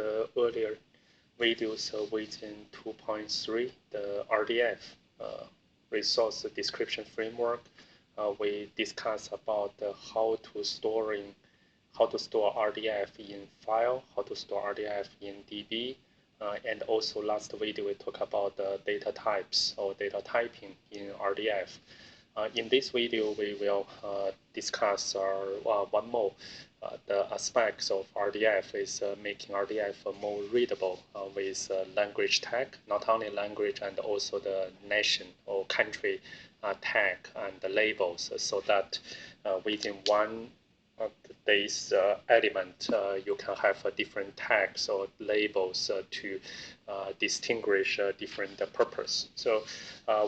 the earlier videos within 2.3, the RDF resource description framework, we discussed about how to store RDF in file, how to store RDF in DB, and also last video we talked about the data types or data typing in RDF. In this video, we will discuss one more. The aspects of RDF is making RDF more readable with language tag, not only language and also the nation or country tag and the labels, so that within one of these element, you can have different tags or labels to distinguish different purpose. So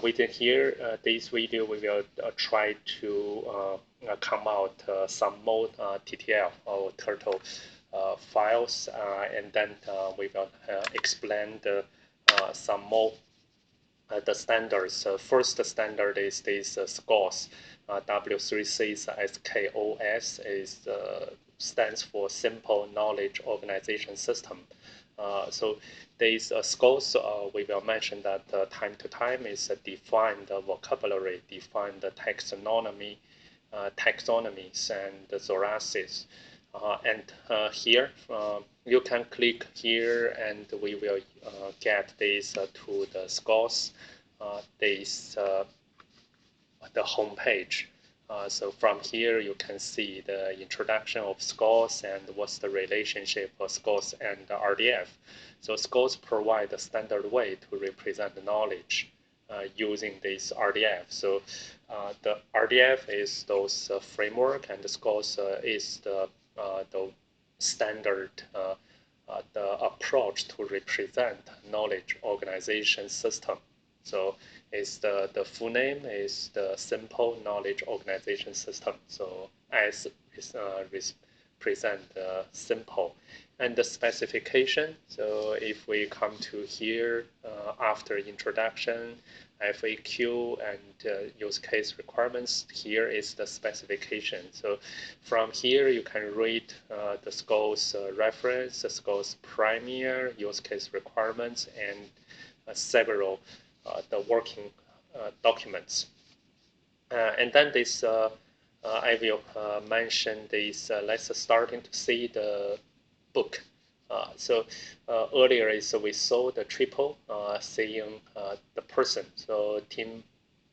within here, this video, we will try to come out some more TTL or turtle files, and then we will explain some more the standards. First standard is this SCORS. W3C's SKOS stands for Simple Knowledge Organization System. So these scores, we will mention that time to time is defined vocabulary, defined taxonomies and thoraces. And here you can click here and we will get this to the scores, the home page. So from here you can see the introduction of scores and what's the relationship of scores and RDF. So scores provide a standard way to represent the knowledge using this RDF. So the RDF is those framework, and the scores is the standard the approach to represent knowledge organization system. So it's the full name is the Simple Knowledge Organization System. So S is represent simple. And the specification, so if we come to here after introduction, FAQ and use case requirements, here is the specification. So from here you can read the SCORS reference, the SCORS premier, use case requirements, and several the working documents. And then this I will mention this. Let's starting to see the book. So earlier is we saw the triple seeing the person. So Tim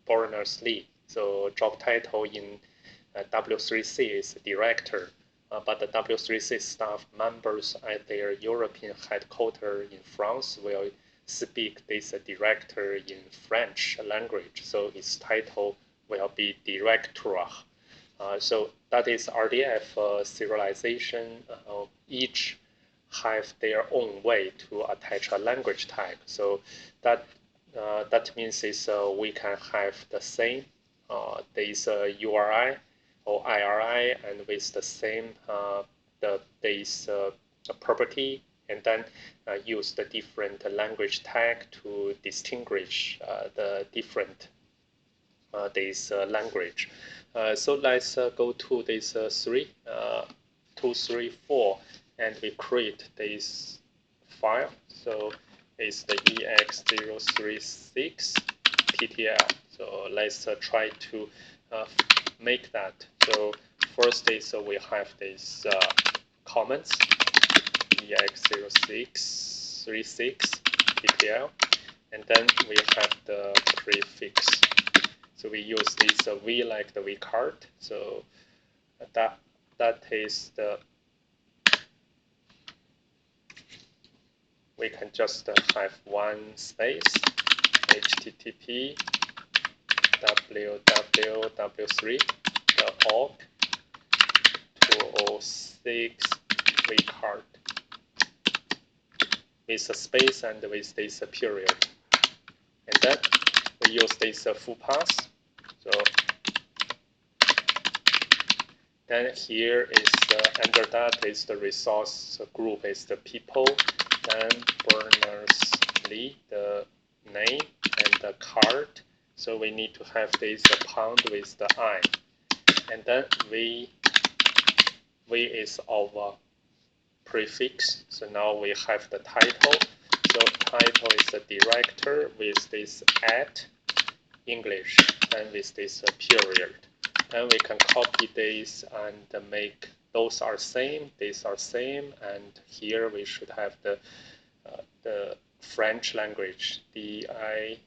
Berners-Lee. So job title in W3C is director, but the W3C staff members at their European headquarters in France will speak this director in French language. So his title will be directeur. So that is RDF serialization. Each have their own way to attach a language tag. So that means is we can have the same this URI or IRI, and with the same this property, and then use the different language tag to distinguish the different this language. So let's go to this 2, 3, 4, and we create this file. So it's the ex036 TTL. So let's try to make that. So first is we have this comments ex0636 TTL, and then we have the prefix. So we use this V like the V card. So that is the, we can just have one space http www.w3.org 206 V card with a space and with this period, and then we use this full path. So then here is under that is the resource group is the people, then Berners-Lee, the name and the card. So we need to have this pound with the I, and then V is our prefix. So now we have the title. So title is the director with this at English and with this period. Then we can copy this and make those are same, these are same, and here we should have the French language, DIRIT,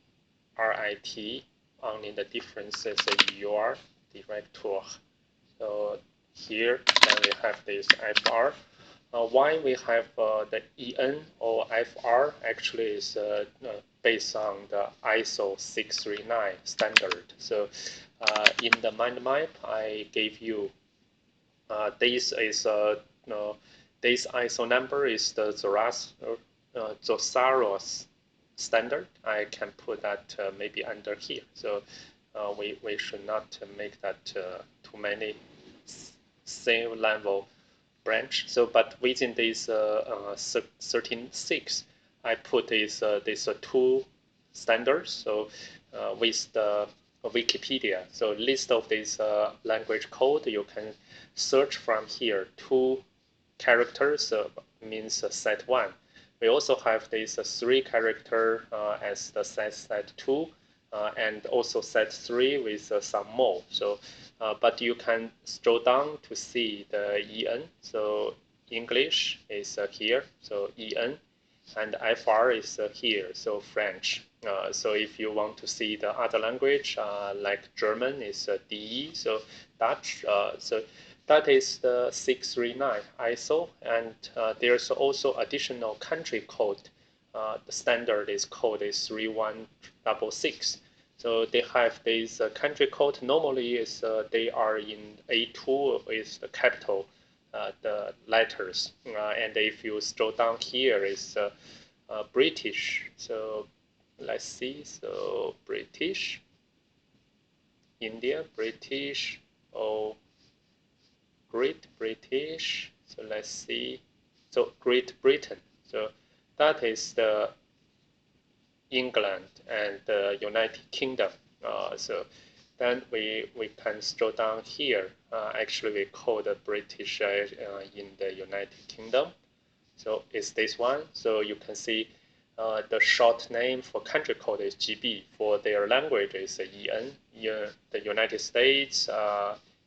only the difference is your director. So here, then we have this FR. Why we have the EN or FR actually is based on the ISO 639 standard. So in the mind map, I gave you this is this ISO number is the Zosaros standard. I can put that maybe under here. So we should not make that too many same level branch. So, but within this 13.6, I put this two standards. So, with the Wikipedia, so list of this language code, you can search from here. 2 characters means set 1. We also have this 3 character as the set 2. And also set 3 with some more. So, but you can scroll down to see the EN. So English is here, so EN, and FR is here, so French. So if you want to see the other language, like German is DE, so Dutch. So that is the 639 ISO, and there's also additional country code. The standard is code is 3166. So they have this country code. Normally is they are in A2 is the capital, the letters. And if you scroll down here is British. So let's see. So British, India, British, or Great British. So let's see. So Great Britain. So that is the England and the United Kingdom. So then we can scroll down here. Actually, we call the British in the United Kingdom. So it's this one. So you can see the short name for country code is GB. For their language is EN. The United States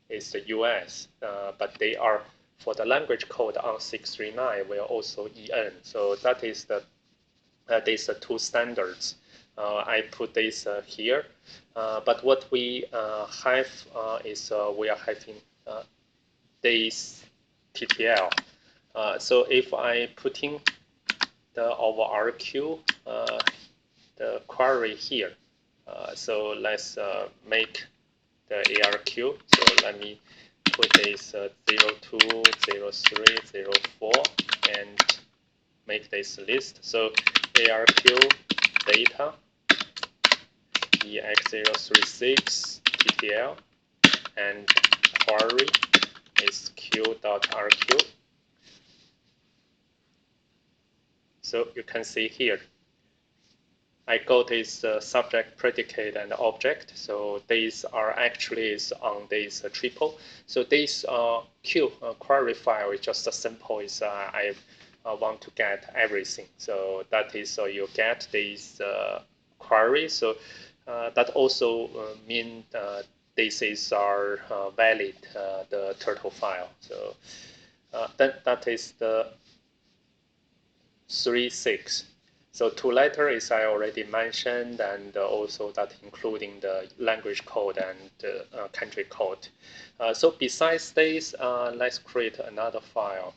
is the US. But they are, for the language code on 639, we are also EN. So that is the these 2 standards. I put this here, but what we have is we are having this TTL. So if I put in our RQ, the query here, so let's make the ARQ. So let me put this 02, 03, 04 and make this list. So ARQ data EX036 TTL and query is q.rq. So you can see here I got this subject, predicate, and object. So these are actually is on this triple. So this Q query file is just as simple as I want to get everything. So that is so you get this query. So that also mean this is our valid the turtle file. So that is the 3.6. So 2 letter is I already mentioned, and also that including the language code and country code. So besides this, let's create another file.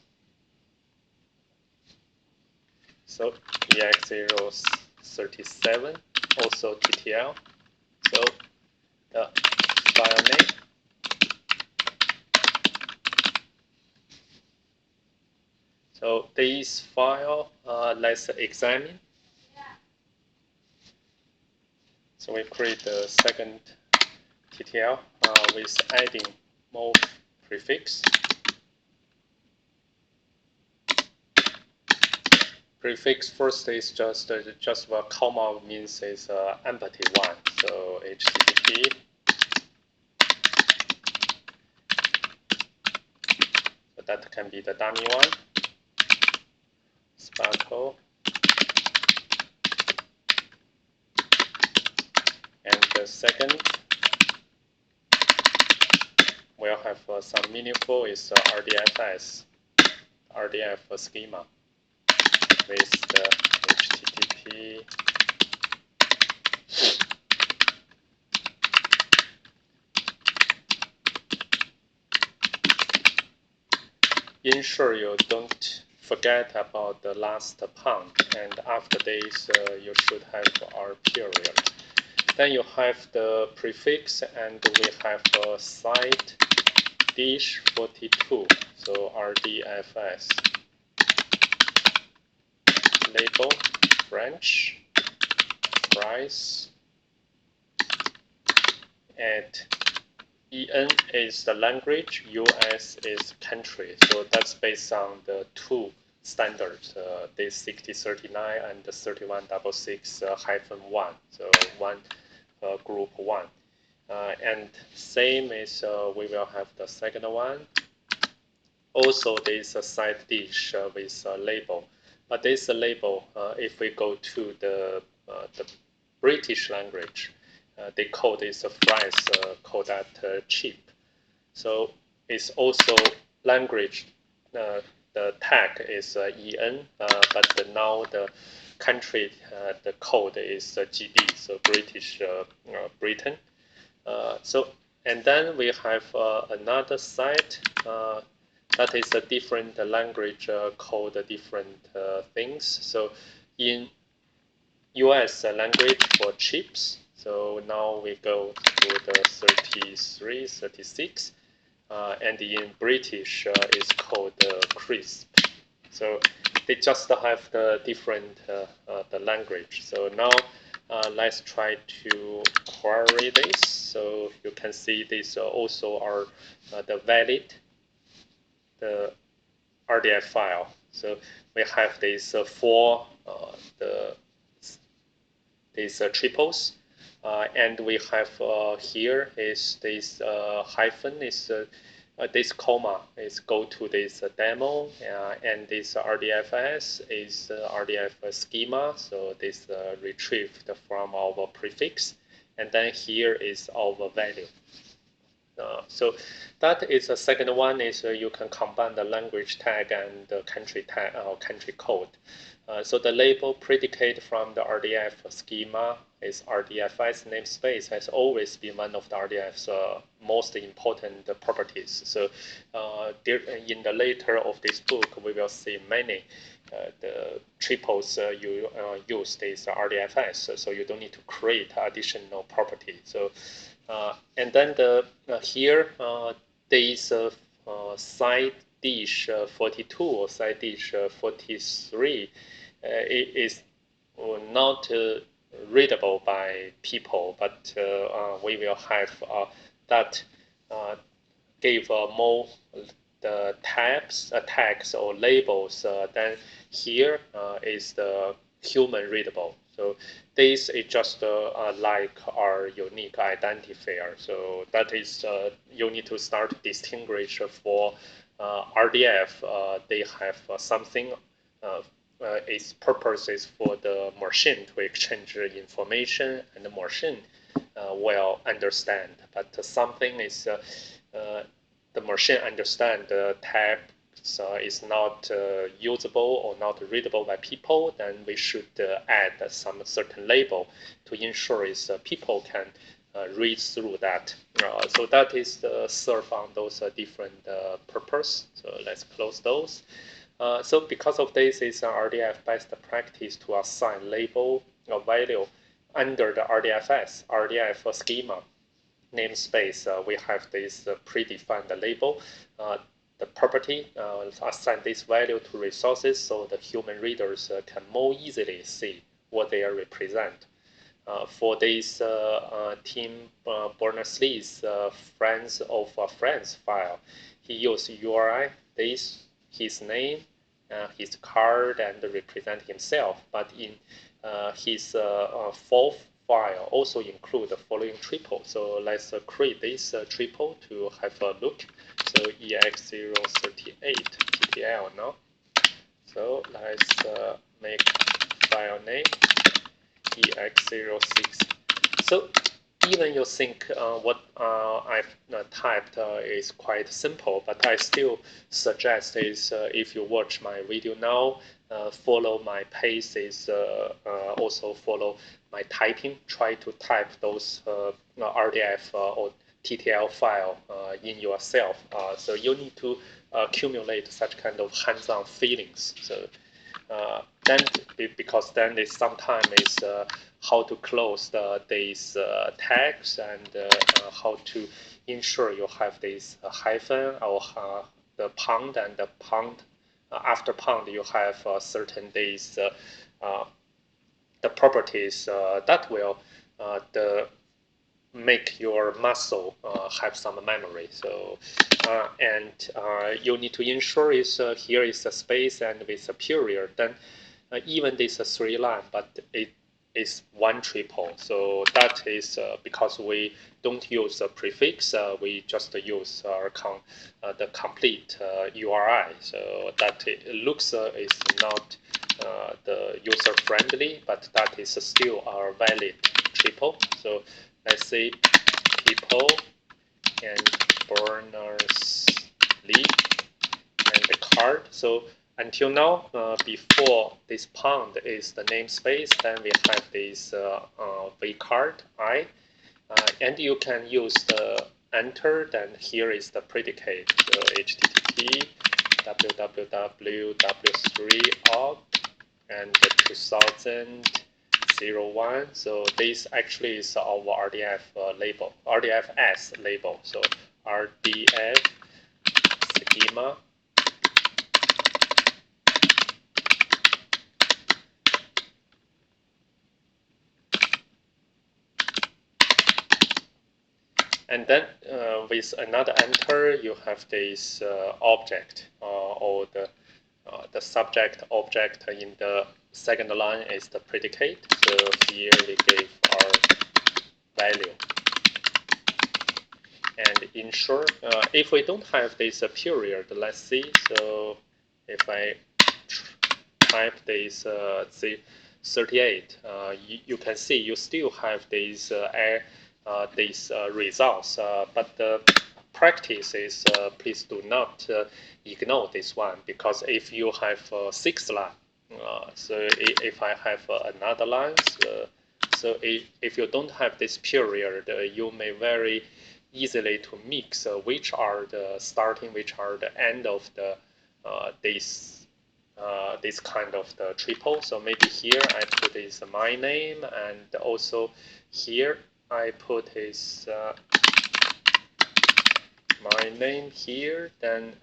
So EX037, also TTL. So the file name. So this file, let's examine. So we create the second TTL with adding more prefix. Prefix first is just a comma means is empty one. So HTTP. So that can be the dummy one. SPARQL. And the second, we'll have some meaningful is RDFS, RDF schema with the HTTP ensure you don't forget about the last pound, and after this you should have our period. Then you have the prefix, and we have a side dish 42, so RDFS. Label, French, price, and EN is the language, US is country. So that's based on the two standards, this 6039 and the 3166-1. So one group 1. And same is we will have the second one. Also, there is a side dish with a label. But this label, if we go to the British language, they call this fries, call that cheap. So it's also language. The tag is EN, but now the country, the code is GB, so British Britain. So and then we have another site that is a different language called different things. So in US language for chips. So now we go to the 33, 36, and in British it's called crisp. So they just have the different the language. So now let's try to query this. So you can see these also are the valid, the RDF file. So we have these four these triples. And we have here is this hyphen is this comma is go to this demo, and this RDFS is RDF schema. So this retrieved from our prefix, and then here is our value. So that is the second one is you can combine the language tag and the country tag or country code. So the label predicate from the RDF schema is RDFS namespace has always been one of the RDF's most important properties. So in the later of this book, we will see many the triples you use this RDFS, so you don't need to create additional property. So and then the here this side dish 42 or side dish 43 it is not readable by people, but we will have that give more the tabs, tags or labels. Then here is the human readable. So this is just like our unique identifier. So that is you need to start distinguish for RDF. They have something. Its purpose is for the machine to exchange information, and the machine will understand. But something is the machine understand the text is not usable or not readable by people, then we should add some certain label to ensure is people can read through that. So that is serve on those different purpose. So let's close those. So because of this, is an RDF best practice to assign label or value under the RDFS, RDF schema namespace. We have this predefined label. The property assign this value to resources so the human readers can more easily see what they represent. For this Tim Berners-Lee's friends of friends file, he used URI, this, his name, his card, and represent himself. But in his fourth file also include the following triple. So let's create this triple to have a look. So EX038 TTL now. So let's make file name ex06. So even you think what I've typed is quite simple, but I still suggest is if you watch my video now, follow my pace is also follow my typing. Try to type those RDF or TTL file in yourself. So you need to accumulate such kind of hands-on feelings. So then, because then it sometimes is how to close these tags and how to ensure you have this hyphen or the pound and the pound. After pound, you have certain these the properties that will make your muscle have some memory. So and you need to ensure is here is a space and with a period. Then even this 3 line, but it is 1 triple. So that is because we don't use a prefix. We just use the complete URI. So that it looks is not the user friendly, but that is still a valid triple. So let's say people and Berners Lee and the card. So until now, before this pound is the namespace, then we have this vcard I, and you can use the enter. Then here is the predicate. So http www.w3org and 2001. So this actually is our RDF label, RDFS label. So RDF schema. And then with another enter, you have this object or the subject object in the second line is the predicate. So here we give our value. And ensure if we don't have this period, let's see. So if I type this 38, you can see you still have these results, but the practice is please do not ignore this one, because if you have 6 line, so if I have another line, so if you don't have this period, you may very easily to mix which are the starting, which are the end of the this kind of the triple. So maybe here I put is my name, and also here I put his my name here. Then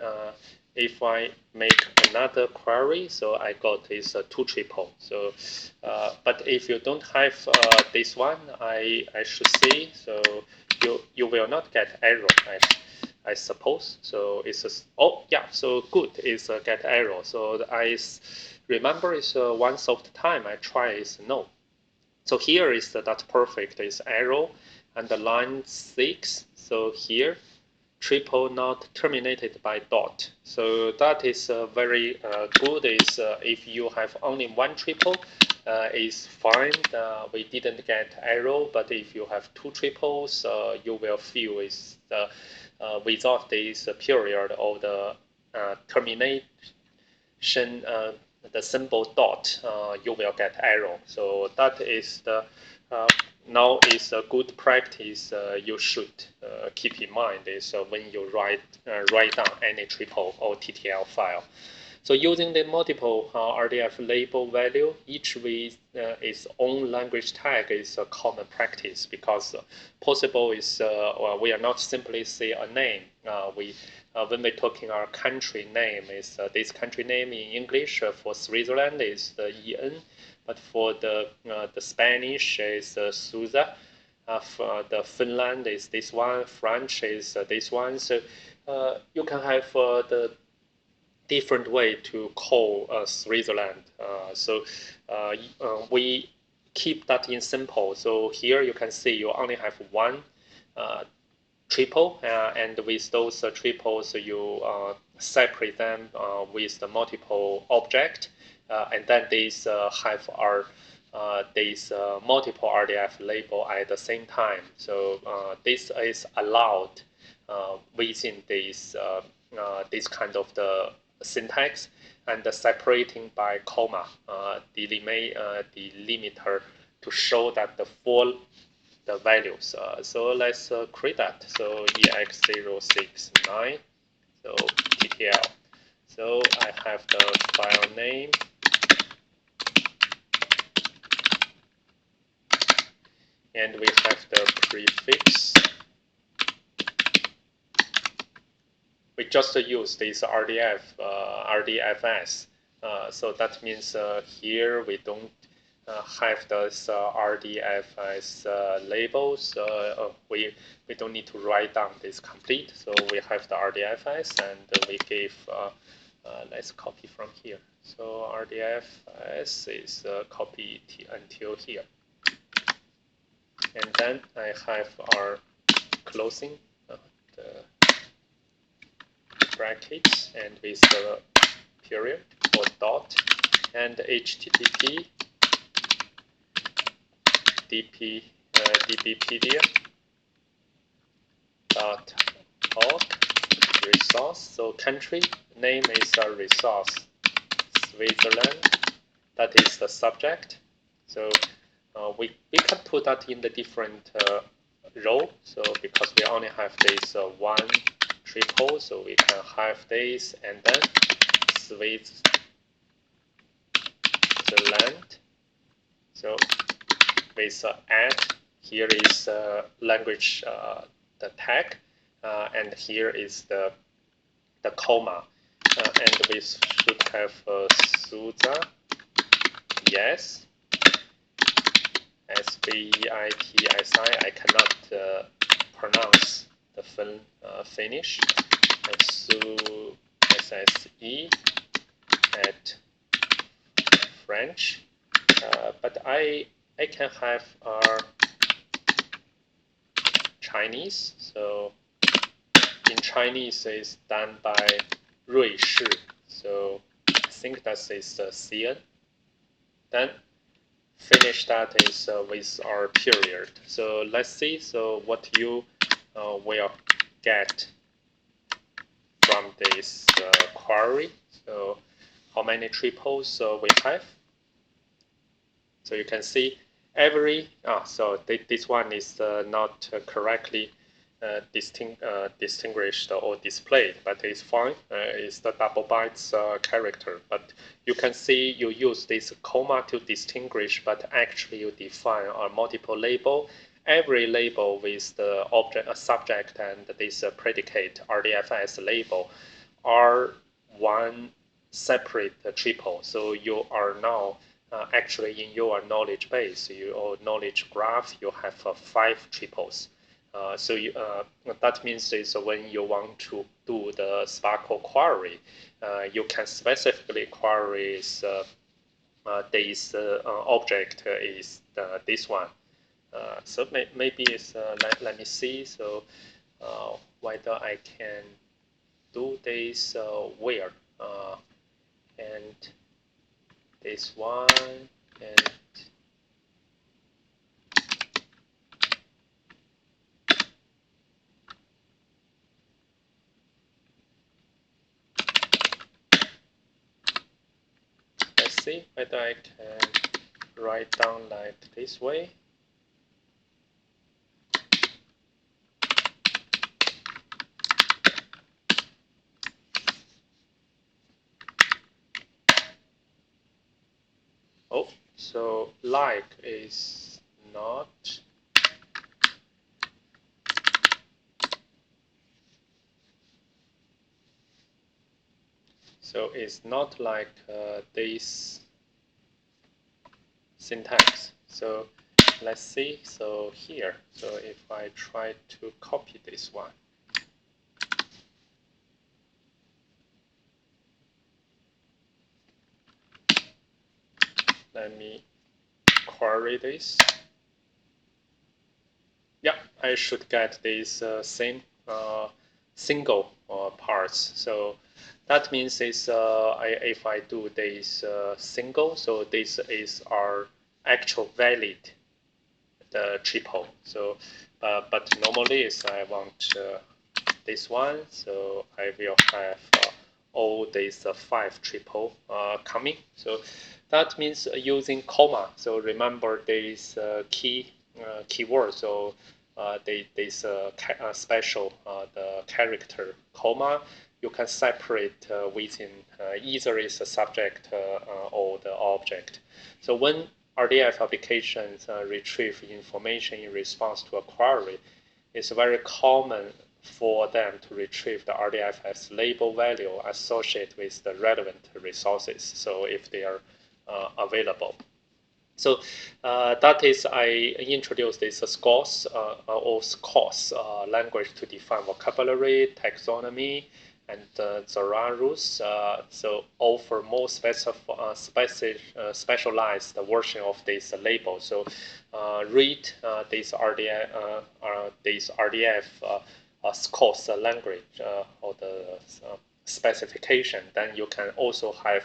if I make another query, so I got this 2 triple. So but if you don't have this one, I should say, so you will not get error, I suppose. So it's a, oh yeah, so good is get error. So I remember is once of the time I try is no. So here is that perfect is arrow, and the line 6. So here triple not terminated by dot. So that is very good. Is if you have only 1 triple, is fine. We didn't get arrow, but if you have 2 triples, you will feel is the without this period or the termination. The symbol dot, you will get error. So that is the now is a good practice you should keep in mind is when you write down any triple or TTL file. So using the multiple RDF label value, each with its own language tag is a common practice, because possible is we are not simply say a name. When we're talking our country name is this country name in English for Switzerland is the EN, but for the Spanish is Souza. For the Finland is this one, French is this one. So you can have the different way to call Switzerland. So we keep that in simple. So here you can see you only have 1 triple, and with those triples you separate them with the multiple object, and then these have these multiple RDF label at the same time. So this is allowed within this kind of the syntax, and separating by comma, delimiter to show that the full the values. So let's create that. So ex069, so ttl. So I have the file name, and we have the prefix. We just use this RDFS. So that means here we don't have those RDFS labels. We don't need to write down this complete. So we have the RDFS, and we give, let's copy from here. So RDFS is copy until here. And then I have our closing the brackets, and with the period or dot, and http dbpedia.org resource. So country name is a resource Switzerland. That is the subject. So we can put that in the different row. So because we only have this one triple, so we can have this, and then Switzerland. So with add, here is language the tag, and here is the comma, and we should have Suza, yes, SVITSI. I cannot pronounce the finish. SSE at French, but I can have Chinese. So in Chinese is done by 瑞士. So I think that is CN. Then finish that is with our period. So let's see. So what you will get from this query. So how many triples we have. So you can see every, so this one is not correctly distinguished or displayed, but it's fine. It's the double bytes character. But you can see you use this comma to distinguish, but actually you define a multiple label. Every label with the object, subject, and this predicate RDFS label are one separate triple. So you are now actually in your knowledge base, your knowledge graph, you have 5 triples. So that means is when you want to do the SPARQL query, you can specifically query this object is this one. So maybe it's let me see. So whether I can do this where and this one, and let's see whether I can write down like this way. Oh, so like is not. So it's not like this syntax. So let's see. So here, so if I try to copy this one, let me query this. Yeah, I should get these same single parts. So That means if I do this single, so this is our actual valid the triple. So, but normally is I want this one, so I will have all these 5 triple coming. So that means using comma. So remember this keyword. So this special the character comma. You can separate within either is the subject or the object. So when RDF applications retrieve information in response to a query, it's very common for them to retrieve the RDF as label value associated with the relevant resources, so if they are available. So that is, I introduced this SCORS or SCORS language to define vocabulary, taxonomy, and Zoran rules. So offer more specialized version of this label. So read this RDF SCORS language or the specification. Then you can also have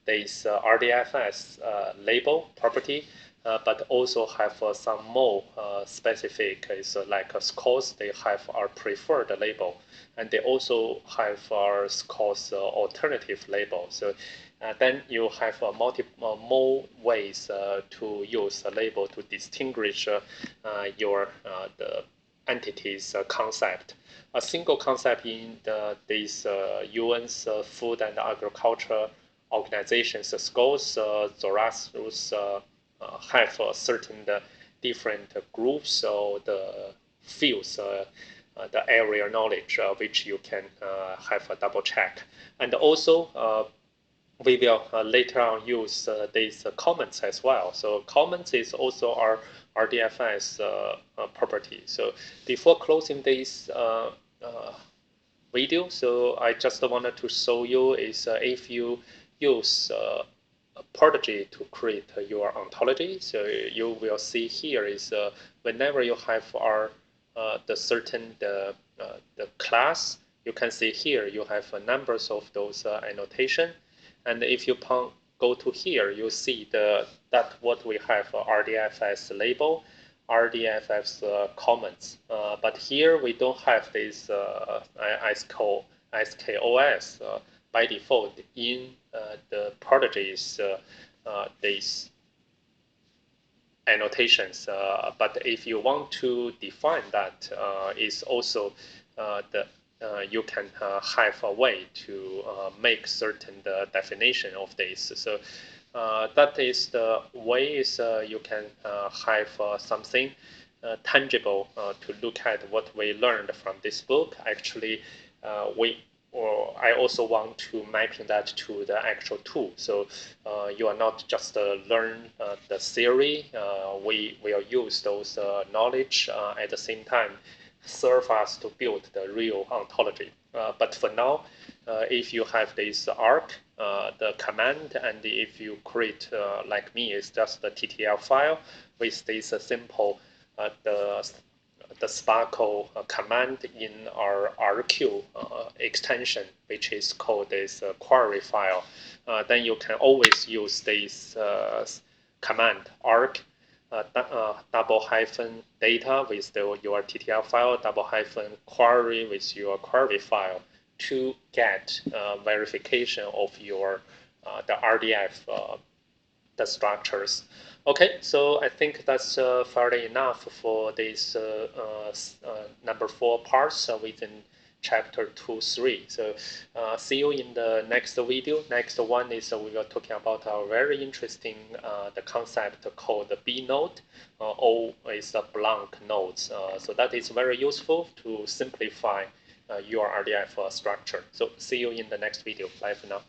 this RDFS label property, but also have some more specific, like SCORS, they have our preferred label, and they also have our SCORS alternative label. So then you have multiple more ways to use a label to distinguish your the entity's concept. A single concept in this UN's Food and Agriculture organizations, SCORS, Zorasus have certain different groups or the fields, the area knowledge, which you can have a double check. And also, we will later on use these comments as well. So comments is also our RDFS property. So before closing this video, so I just wanted to show you is if you use Prodigy to create your ontology. So you will see here is whenever you have our the certain the class, you can see here you have numbers of those annotation, and if you go to here, you see that what we have RDFS label, RDFS comments, but here we don't have this SKOS by default in the Prodigy's these annotations. But if you want to define that, is also you can have a way to make certain definition of this. So that is the way is you can have something tangible to look at what we learned from this book. Actually, I also want to mapping that to the actual tool. So you are not just learn the theory. We will use those knowledge at the same time serve us to build the real ontology. But for now, if you have this arc, the command, and if you create, like me, it's just the TTL file with this simple the SPARQL command in our RQ extension, which is called this query file. Then you can always use this command arc double hyphen data with your TTL file, double hyphen query with your query file to get verification of your the RDF the structures. Okay, so I think that's fairly enough for this number 4 parts within chapter 2-3. So see you in the next video. Next one is we are talking about a very interesting the concept called the B node, or is a blank nodes. So that is very useful to simplify your RDF structure. So see you in the next video. Bye for now.